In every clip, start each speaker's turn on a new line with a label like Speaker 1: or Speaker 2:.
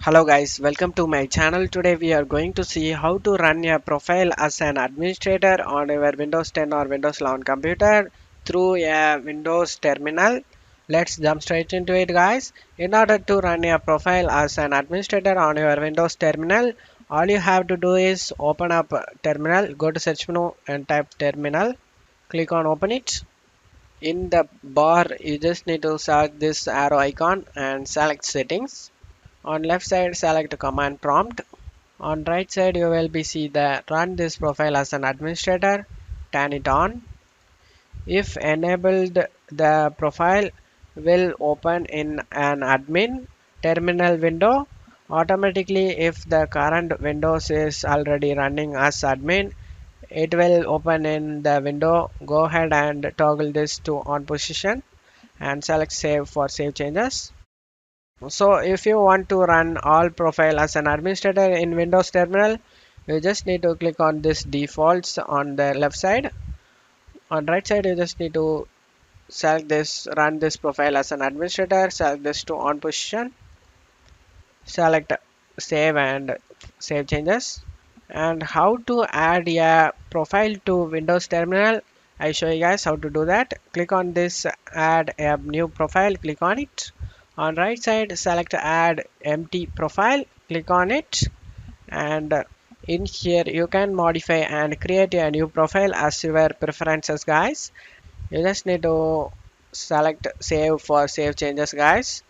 Speaker 1: Hello guys, welcome to my channel. Today we are going to see how to run a profile as an administrator on your Windows 10 or Windows 11 computer through a Windows terminal. Let's jump straight into it guys. In order to run a profile as an administrator on your Windows terminal, all you have to do is open up terminal, go to search menu and type terminal. Click on open it. In the bar you just need to select this arrow icon and select settings. On left side select command prompt. On right side you will be see the run this profile as an administrator. Turn it on. If enabled, the profile will open in an admin terminal window automatically. If the current Windows is already running as admin, it will open in the window. Go ahead and toggle this to on position and select save for save changes. So if you want to run all profile as an administrator in Windows terminal, you just need to click on this defaults on the left side. On right side you just need to select this run this profile as an administrator, select this to on position, select save and save changes. And how to add a profile to Windows terminal, I show you guys how to do that. Click on this add a new profile, click on it. On right side select add empty profile, click on it. And in here you can modify and create a new profile as your preferences guys. You just need to select save for save changes guys.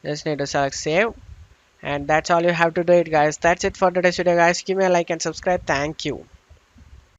Speaker 1: Just need to select save, and that's all you have to do it guys. That's it for today's video guys. Give me a like and subscribe. Thank you.